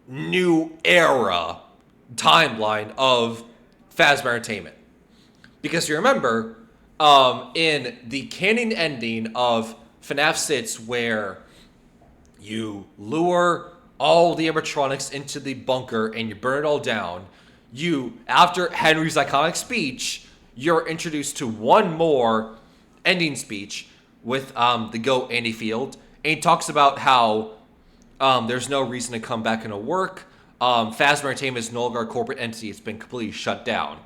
new era timeline of Fazbear Entertainment. Because you remember, in the canon ending of FNAF 6, where you lure all the animatronics into the bunker and you burn it all down, after Henry's iconic speech, you're introduced to one more ending speech with the GOAT Andy Field, and he talks about how there's no reason to come back into work. Fazbear Entertainment is no longer a corporate entity. It's been completely shut down.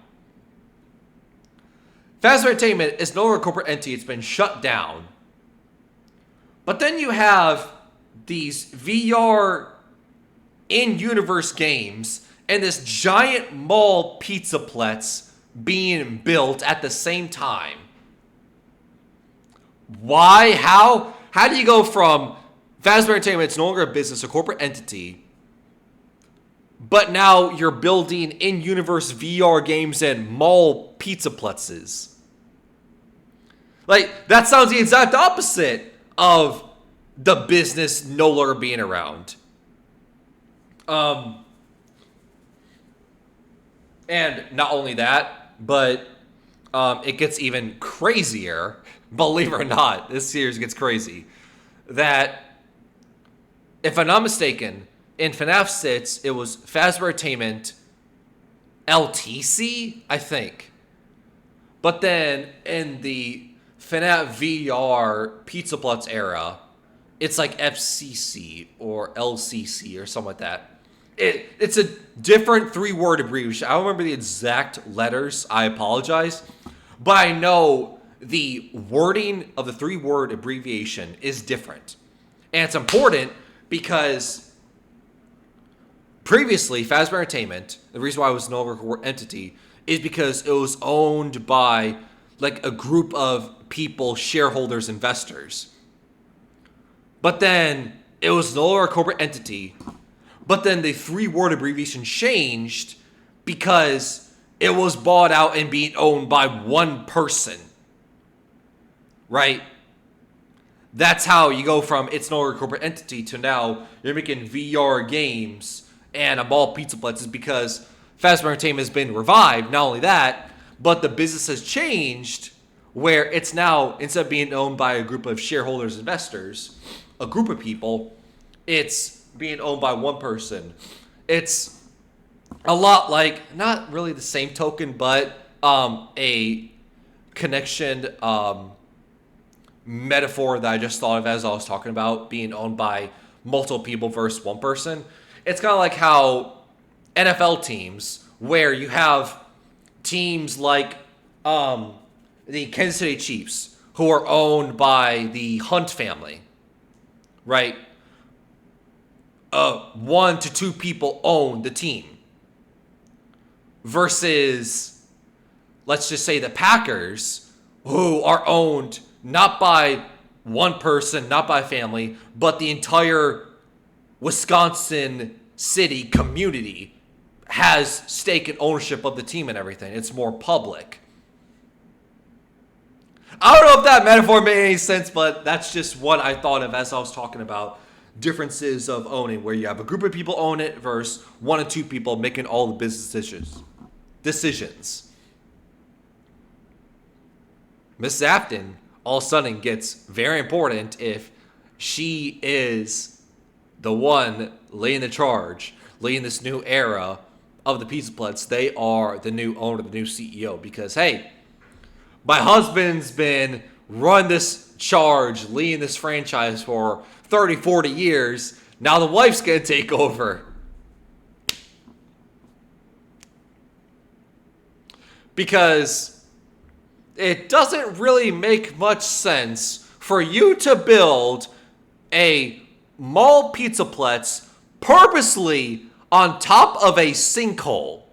Fazbear Entertainment is no longer a corporate entity. It's been shut down. But then you have these VR in-universe games and this giant mall pizzaplex being built at the same time. Why? How? How do you go from Fazbear Entertainment, it's no longer a business, a corporate entity, but now you're building in-universe VR games and mall pizzaplexes? Like, that sounds the exact opposite of the business no longer being around. And not only that, but it gets even crazier. Believe it or not, this series gets crazy. That, if I'm not mistaken, in FNAF 6, it was Fazbear Entertainment LTC, I think. But then in the FNAF VR Pizzaplex era, it's like FCC or LCC or something like that. It's a different three-word abbreviation. I don't remember the exact letters. I apologize. But I know the wording of the three-word abbreviation is different. And it's important because previously, Fazbear Entertainment, the reason why it was no longer a corporate entity is because it was owned by like a group of people, shareholders, investors. But then it was no longer a corporate entity. But then the three-word abbreviation changed because it was bought out and being owned by one person. Right? That's how you go from it's no longer a corporate entity to now you're making VR games and a mall pizzaplex is because Fazbear Entertainment has been revived. Not only that, but the business has changed where it's now, instead of being owned by a group of shareholders, investors, a group of people, it's being owned by one person. It's a lot like, not really the same token, but a connection metaphor that I just thought of as I was talking about being owned by multiple people versus one person. It's kind of like how NFL teams, where you have teams like the Kansas City Chiefs, who are owned by the Hunt family, right? 1 to 2 people own the team versus let's just say the Packers, who are owned not by one person, not by family, but the entire Wisconsin city community has stake and ownership of the team and everything. It's more public. I don't know if that metaphor made any sense, but that's just what I thought of as I was talking about differences of owning, where you have a group of people own it versus one or two people making all the business decisions. Miss Afton all of a sudden gets very important if she is the one leading the charge, leading this new era of the Pizzaplets. They are the new owner, the new CEO, because, hey, my husband's been running this charge, leading this franchise for 30, 40 years. Now the wife's going to take over. Because it doesn't really make much sense for you to build a mall Pizzaplex purposely on top of a sinkhole.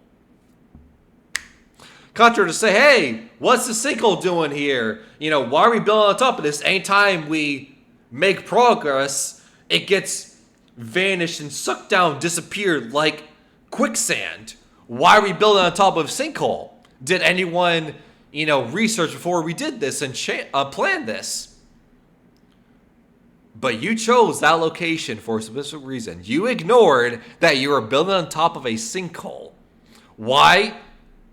Contrary to say, hey, what's the sinkhole doing here? You know, why are we building on top of this? Anytime we make progress, it gets vanished and sucked down, disappeared like quicksand. Why are we building on top of a sinkhole? Did anyone, research before we did this and plan this? But you chose that location for a specific reason. You ignored that you were building on top of a sinkhole. Why?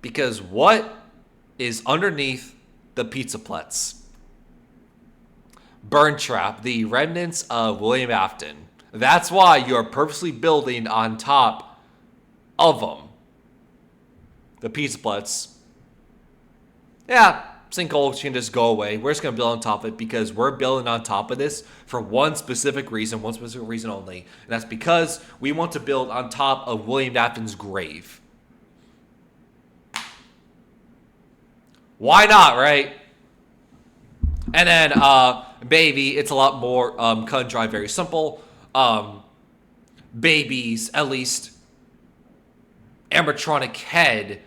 Because what is underneath the Pizzaplex? Burn trap, the remnants of William Afton. That's why you are purposely building on top of them. The Pizzaplex. Yeah, sinkhole can just go away. We're just going to build on top of it because we're building on top of this for one specific reason only. And that's because we want to build on top of William Afton's grave. Why not, right? And then, baby, it's a lot more cut and dry, very simple. Baby's, at least, animatronic head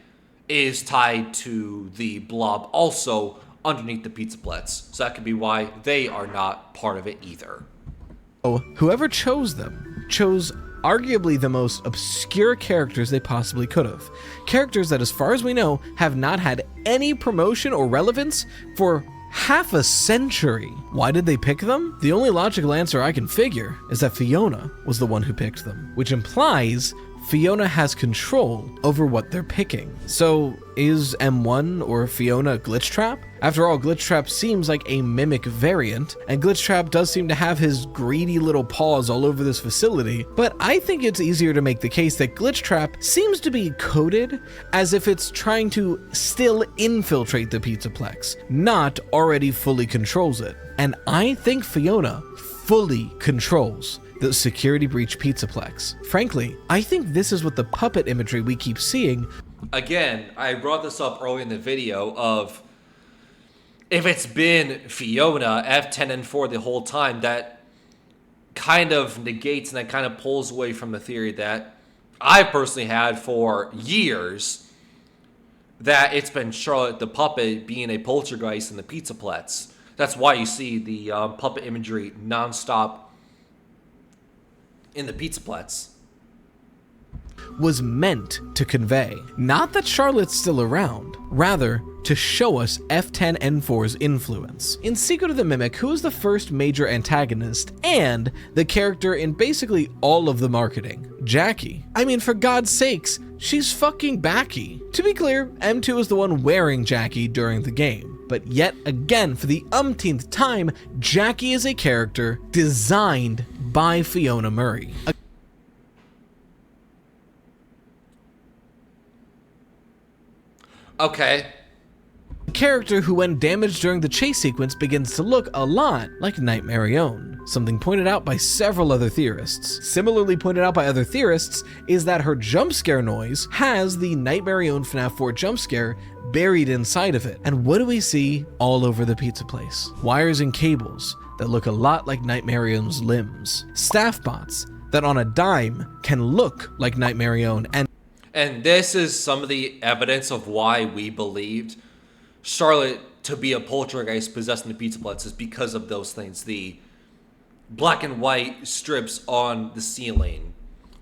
is tied to the blob also underneath the Pizzaplex. So that could be why they are not part of it either. Whoever chose them chose arguably the most obscure characters they possibly could have. Characters that, as far as we know, have not had any promotion or relevance for half a century. Why did they pick them? The only logical answer I can figure is that Fiona was the one who picked them, which implies Fiona has control over what they're picking. So is M1 or Fiona Glitchtrap? After all, Glitchtrap seems like a mimic variant, and Glitchtrap does seem to have his greedy little paws all over this facility, but I think it's easier to make the case that Glitchtrap seems to be coded as if it's trying to still infiltrate the Pizzaplex, not already fully controls it. And I think Fiona fully controls the security breach Pizzaplex. Frankly, I think this is what the puppet imagery we keep seeing. Again, I brought this up early in the video of if it's been Fiona, F10 and 4 the whole time, that kind of negates and that kind of pulls away from the theory that I personally had for years, that it's been Charlotte the puppet being a poltergeist in the Pizzaplex. That's why you see the puppet imagery nonstop in the Pizzaplex. Was meant to convey. Not that Charlotte's still around, rather to show us F10N4's influence. In Secret of the Mimic, who is the first major antagonist and the character in basically all of the marketing? Jackie. I mean, for God's sakes, she's fucking Backy. To be clear, M2 is the one wearing Jackie during the game. But yet again, for the umpteenth time, Jackie is a character designed by Fiona Murray. Okay. A character who, when damaged during the chase sequence, begins to look a lot like Nightmare-Own. Something pointed out by several other theorists. Similarly pointed out by other theorists is that her jump scare noise has the Nightmare-Own FNAF 4 jump scare buried inside of it. And what do we see all over the pizza place? Wires and cables that look a lot like Nightmare-Own's limbs. Staff bots that on a dime can look like Nightmare-Own. And And this is some of the evidence of why we believed Charlotte to be a poltergeist possessing the Pizzaplex is because of those things. The black and white strips on the ceiling,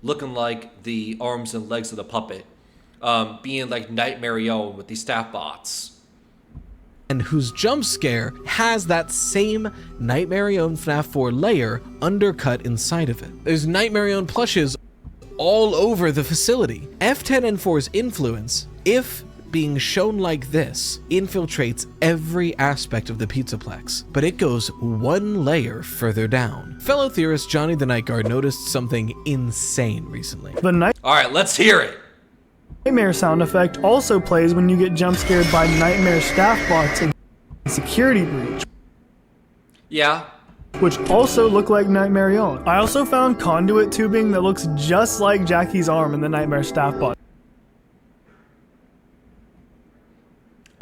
looking like the arms and legs of the puppet, being like Nightmare Own with the staff bots. And whose jump scare has that same Nightmare Own FNAF 4 layer undercut inside of it. There's Nightmare Own plushes all over the facility. F10N4's influence, if being shown like this, infiltrates every aspect of the Pizzaplex, but it goes one layer further down. Fellow theorist Johnny the Night Guard noticed something insane recently. The All right, let's hear it. nightmare sound effect also plays when you get jump scared by nightmare staff bots in Security Breach, Yeah. which also look like Nightmare Own. I also found conduit tubing that looks just like Jackie's arm in the nightmare staff bot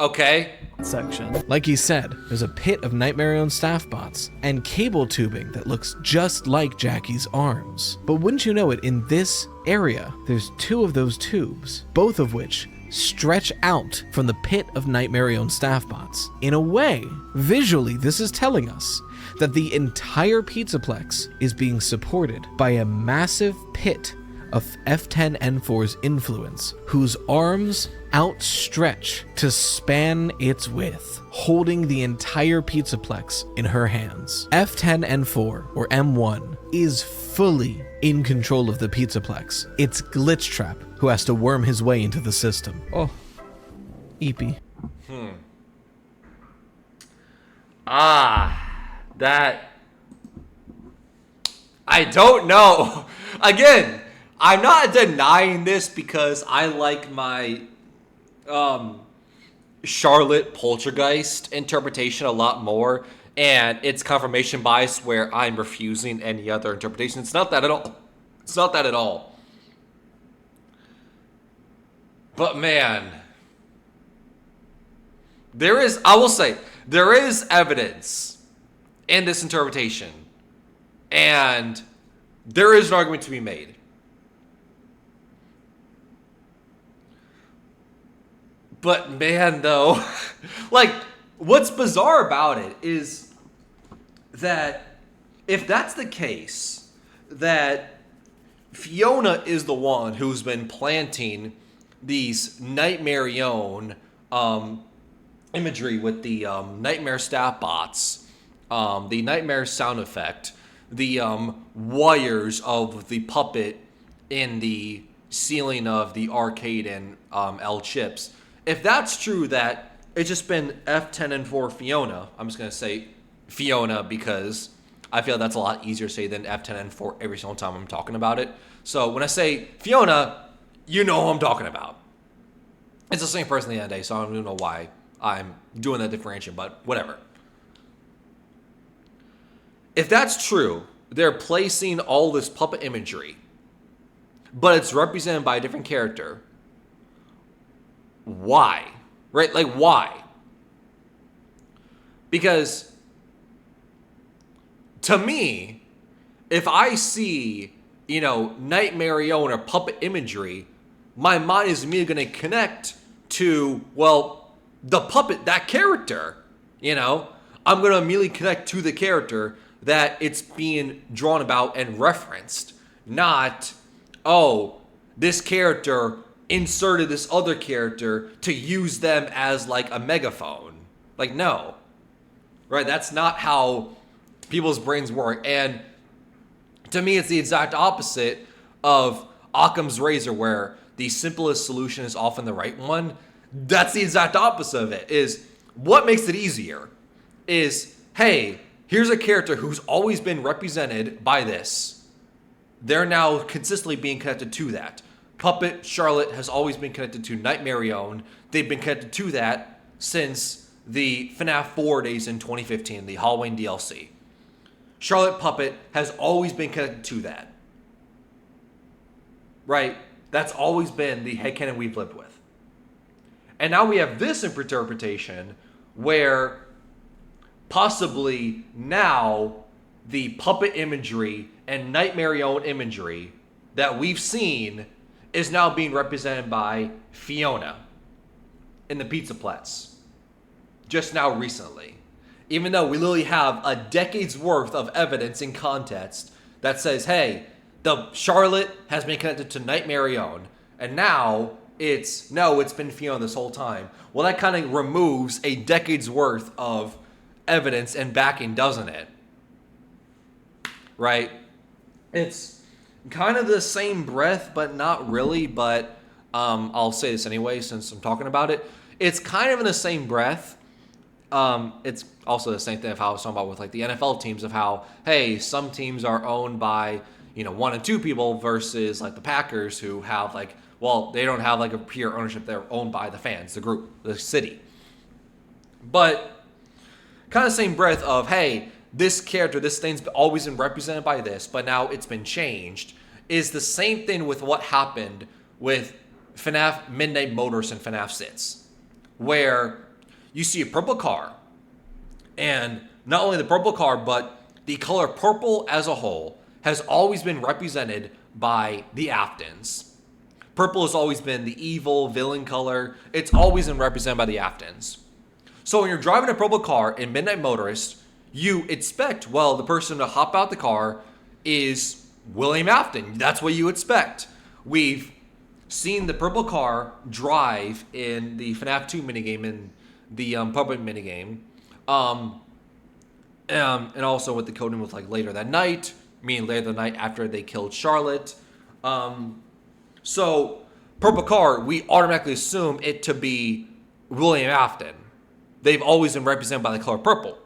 Okay. section. Like he said, there's a pit of Nightmare Own staff bots and cable tubing that looks just like Jackie's arms. But wouldn't you know it, in this area, there's two of those tubes, both of which stretch out from the pit of Nightmare Own staff bots. In a way, visually, this is telling us that the entire Pizzaplex is being supported by a massive pit of F10N4's influence, whose arms outstretch to span its width, holding the entire Pizzaplex in her hands. F10N4, or M1, is fully in control of the Pizzaplex. It's Glitch Trap who has to worm his way into the system. Oh, Eepy. That... I don't know. Again, I'm not denying this because I like my Charlotte poltergeist interpretation a lot more, and it's confirmation bias where I'm refusing any other interpretation. It's not that at all. It's not that at all. But man, I will say, there is evidence in this interpretation, and there is an argument to be made. But man, though, like, what's bizarre about it is that if that's the case, that Fiona is the one who's been planting these Nightmare Own imagery with the Nightmare staff bots, the Nightmare sound effect, the wires of the puppet in the ceiling of the arcade and L chips. If that's true, that it's just been F10N4 Fiona, I'm just going to say Fiona because I feel that's a lot easier to say than F10N4 every single time I'm talking about it. So when I say Fiona, you know who I'm talking about. It's the same person at the end of the day, so I don't even know why I'm doing that differentiation, but whatever. If that's true, they're placing all this puppet imagery, but it's represented by a different character. Why? Right? Like, why? Because to me, if I see, Nightmare Own or puppet imagery, my mind is immediately going to connect to, well, the puppet, that character, I'm going to immediately connect to the character that it's being drawn about and referenced, not, oh, this character inserted this other character to use them as like a megaphone. Like, no. Right? That's not how people's brains work. And to me, it's the exact opposite of Occam's razor, where the simplest solution is often the right one. That's the exact opposite of it. Is what makes it easier is, hey, here's a character who's always been represented by this. They're now consistently being connected to that. Puppet Charlotte has always been connected to Nightmare Own. They've been connected to that since the FNAF 4 days in 2015, the Halloween DLC. Charlotte Puppet has always been connected to that. Right? That's always been the headcanon we've lived with. And now we have this interpretation where possibly now the puppet imagery and Nightmare Own imagery that we've seen is now being represented by Fiona in the Pizza Plex. Just now recently. Even though we literally have a decade's worth of evidence in context that says, hey, the Charlotte has been connected to Nightmarion, and now it's been Fiona this whole time. Well, that kind of removes a decade's worth of evidence and backing, doesn't it? Right? It's kind of the same breath, but not really. But I'll say this anyway since I'm talking about it. It's kind of in the same breath. It's also the same thing of how I was talking about with like the NFL teams of how, hey, some teams are owned by, 1 and 2 people versus like the Packers who have like, well, they don't have like a pure ownership. They're owned by the fans, the group, the city. But kind of same breath of, hey, this character, this thing's always been represented by this, but now it's been changed, is the same thing with what happened with FNAF Midnight Motors and FNAF 6, where you see a purple car, and not only the purple car, but the color purple as a whole has always been represented by the Aftons. Purple has always been the evil villain color. It's always been represented by the Aftons. So when you're driving a purple car in Midnight Motorist, you expect, well, the person to hop out the car is William Afton. That's what you expect. We've seen the purple car drive in the FNAF 2 minigame in the public minigame. And also with the coding with like later that night, meaning later that night after they killed Charlotte. So purple car, we automatically assume it to be William Afton. They've always been represented by the color purple.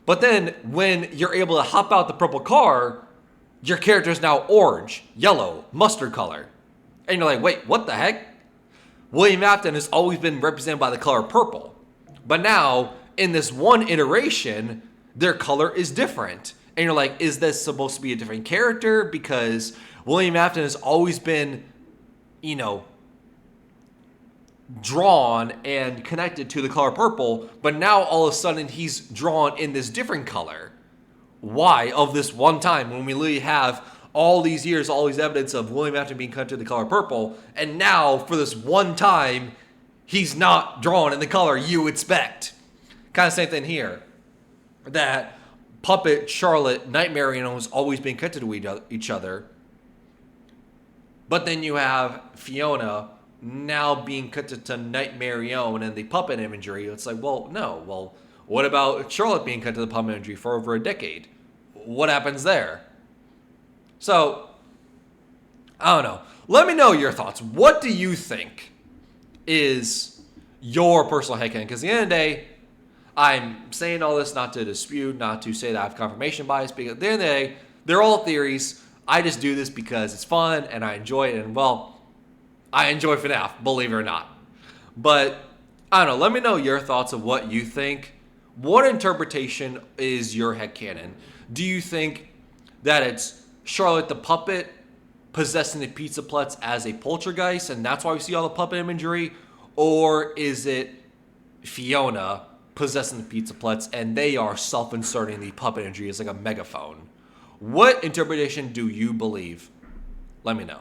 But then when you're able to hop out the purple car, your character is now orange, yellow, mustard color. And you're like, wait, what the heck? William Afton has always been represented by the color purple. But now, in this one iteration, their color is different. And you're like, is this supposed to be a different character? Because William Afton has always been, drawn and connected to the color purple, but now all of a sudden he's drawn in this different color. Why? Of this one time when we literally have all these years, all these evidence of William Afton being connected to the color purple, and now for this one time, he's not drawn in the color you expect. Kind of same thing here. That Puppet, Charlotte, Nightmarion has always been connected to each other. But then you have Fiona now being connected to Nightmarion and the puppet imagery. It's like, well, no. Well, what about Charlotte being connected to the puppet imagery for over a decade? What happens there? So, I don't know. Let me know your thoughts. What do you think is your personal headcanon? Because at the end of the day, I'm saying all this not to dispute, not to say that I have confirmation bias, because at the end of the day, they're all theories. I just do this because it's fun and I enjoy it. And, well, I enjoy FNAF, believe it or not. But, I don't know. Let me know your thoughts of what you think. What interpretation is your headcanon? Do you think that it's Charlotte the puppet possessing the Pizza Plex as a poltergeist, and that's why we see all the puppet imagery? Or is it Fiona possessing the Pizza Plex, and they are self-inserting the puppet imagery as like a megaphone? What interpretation do you believe? Let me know.